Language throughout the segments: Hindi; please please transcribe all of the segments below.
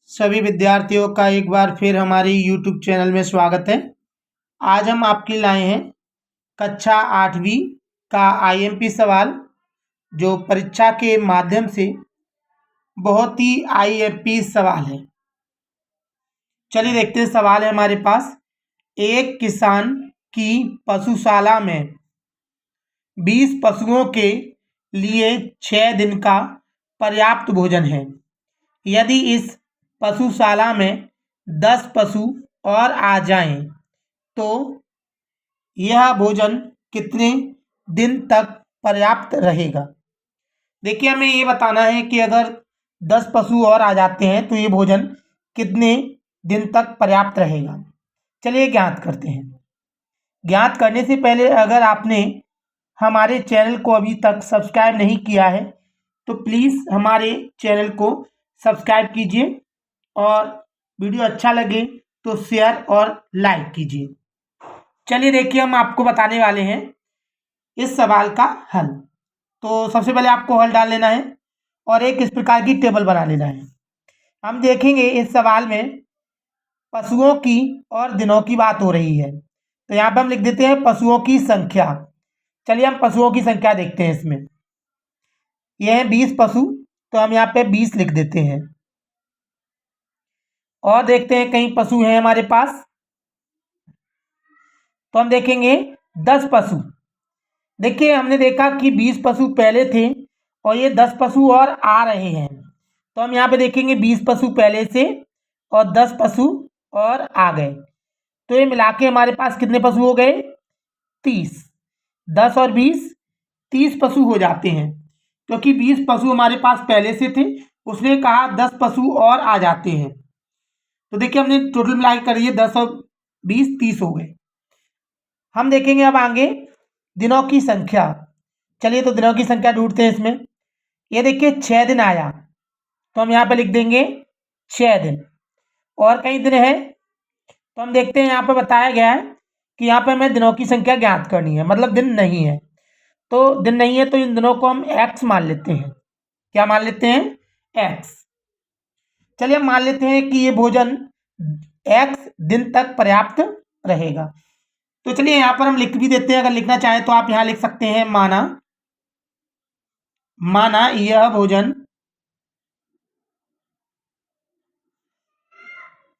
सभी विद्यार्थियों का एक बार फिर हमारे YouTube चैनल में स्वागत है। आज हम आपके लिए लाए हैं कक्षा 8वीं का IMP सवाल, जो परीक्षा के माध्यम से बहुत ही IMP सवाल है। चलिए देखते हैं। सवाल है हमारे पास, एक किसान की पशुशाला में 20 पशुओं के लिए 6 दिन का पर्याप्त भोजन है। यदि इस पशुशाला में 10 पशु और आ जाएं, तो यह भोजन कितने दिन तक पर्याप्त रहेगा। देखिए, हमें ये बताना है कि अगर 10 पशु और आ जाते हैं तो ये भोजन कितने दिन तक पर्याप्त रहेगा। चलिए ज्ञात करते हैं। ज्ञात करने से पहले अगर आपने हमारे चैनल को अभी तक सब्सक्राइब नहीं किया है तो प्लीज़ हमारे चैनल को सब्सक्राइब कीजिए और वीडियो अच्छा लगे तो शेयर और लाइक कीजिए। चलिए देखिए, हम आपको बताने वाले हैं इस सवाल का हल। तो सबसे पहले आपको हल डाल लेना है और एक इस प्रकार की टेबल बना लेना है। हम देखेंगे इस सवाल में पशुओं की और दिनों की बात हो रही है, तो यहाँ पर हम लिख देते हैं पशुओं की संख्या। चलिए हम पशुओं की संख्या देखते हैं। इसमें यह है 20 पशु, तो हम यहाँ पे 20 लिख देते हैं। और देखते हैं कई पशु हैं हमारे पास, तो हम देखेंगे 10 पशु। देखिए, हमने देखा कि 20 पशु पहले थे और ये 10 पशु और आ रहे हैं, तो हम यहाँ पे देखेंगे 20 पशु पहले से और 10 पशु और आ गए, तो ये मिला के हमारे पास कितने पशु हो गए? 30। 10 और 20 30 पशु हो जाते हैं, क्योंकि 20 पशु हमारे पास पहले से थे। उसने कहा 10 पशु और आ जाते हैं, तो देखिए हमने टोटल मिला के कर दिए, 10 और 20 30 हो गए। हम देखेंगे अब आगे दिनों की संख्या। चलिए तो दिनों की संख्या ढूंढते हैं इसमें। ये देखिए 6 दिन आया, तो हम यहाँ पे लिख देंगे 6 दिन। और कई दिन है, तो हम देखते हैं यहाँ पे बताया गया है कि यहाँ पे हमें दिनों की संख्या ज्ञात करनी है, मतलब दिन नहीं है। तो दिन नहीं है तो इन दिनों को हम x मान लेते हैं। क्या मान लेते हैं? x। चलिए हम मान लेते हैं कि ये भोजन x दिन तक पर्याप्त रहेगा। तो चलिए यहाँ पर हम लिख भी देते हैं। अगर लिखना चाहें तो आप यहाँ लिख सकते हैं, माना यह भोजन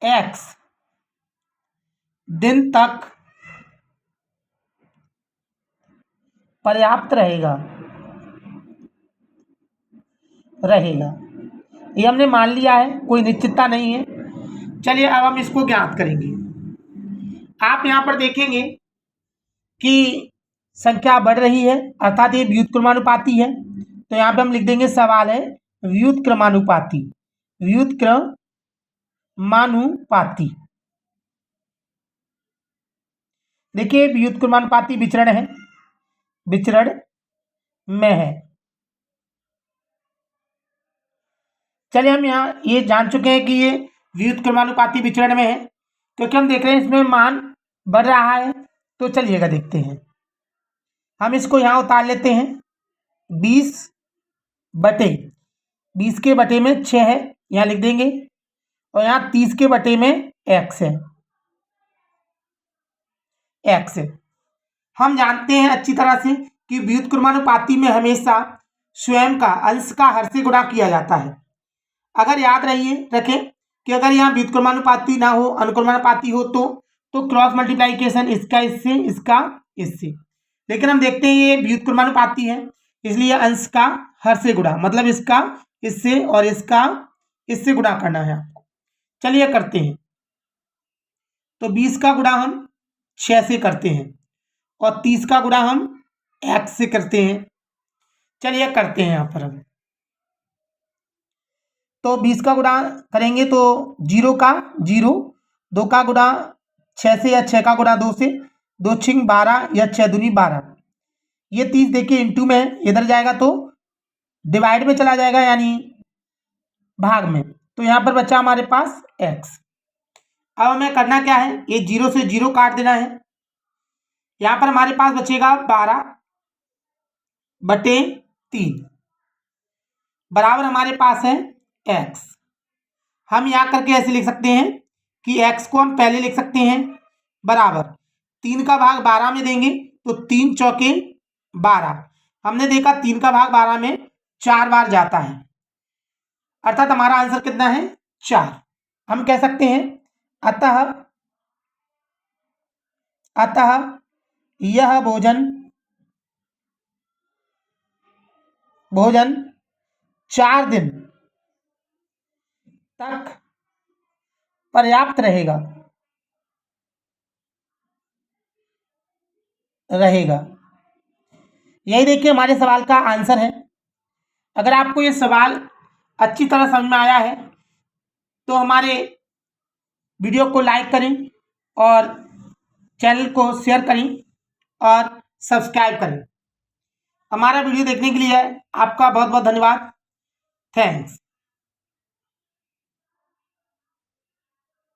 x दिन तक पर्याप्त रहेगा। ये हमने मान लिया है, कोई निश्चितता नहीं है। चलिए अब हम इसको ज्ञात करेंगे। आप यहाँ पर देखेंगे कि संख्या बढ़ रही है, अर्थात ये व्युत्क्रमानुपाती है। तो यहाँ पे हम लिख देंगे, सवाल है व्युत्क्रमानुपाती। व्युत्क्रमानुपाती, देखिए व्युत्क्रमानुपाती विचरण है, विचरण में है। चलिए हम यहाँ ये जान चुके हैं कि ये व्युत्क्रमानुपाती विचरण में है, क्योंकि हम देख रहे हैं इसमें मान बढ़ रहा है। तो चलिएगा देखते हैं। हम इसको यहाँ उतार लेते हैं। 20 बटे 20 के बटे में 6 है, यहाँ लिख देंगे। और यहाँ 30 के बटे में x है। हम जानते हैं अच्छी तरह से कि व्युत्क्रमानुपाती में हमेशा स्वयं का अंश का हर से गुणा किया जाता है। अगर याद रखें कि अगर यहाँ व्युत्क्रमानुपाती ना हो, अनुक्रमानुपाती हो तो क्रॉस मल्टीप्लाइकेशन, इसका इससे, इसका इससे। लेकिन हम देखते हैं ये व्युत्क्रमानुपाती है, इसलिए अंश का हर से गुणा, मतलब इसका इससे और इसका इससे गुणा करना है आपको। चलिए करते हैं। तो 20 का गुणा हम 6 से करते हैं और 30 का गुणा हम x से करते हैं। चलिए करते हैं यहाँ पर हम। तो 20 का गुणा करेंगे तो 0 का 0, 2 का गुणा 6 से या 6 का गुणा 2 से, 2 6 12 या 6 दूनी 12। ये 30 देखिए इंटू में इधर जाएगा तो डिवाइड में चला जाएगा, यानी भाग में। तो यहाँ पर बचा हमारे पास x। अब हमें करना क्या है, ये 0 से 0 काट देना है। यहाँ पर हमारे पास बचेगा 12 बटे 3 बराबर हमारे पास है x। हम यहाँ करके ऐसे लिख सकते हैं कि x को हम पहले लिख सकते हैं बराबर 3 का भाग 12 में देंगे तो 3 चौके 12। हमने देखा 3 का भाग 12 में 4 बार जाता है, अर्थात हमारा आंसर कितना है 4। हम कह सकते हैं अतः यह भोजन 4 दिन तक पर्याप्त रहेगा। यही देखिए हमारे सवाल का आंसर है। अगर आपको ये सवाल अच्छी तरह समझ में आया है तो हमारे वीडियो को लाइक करें और चैनल को शेयर करें और सब्सक्राइब करें। हमारा वीडियो देखने के लिए आपका बहुत बहुत धन्यवाद। थैंक्स।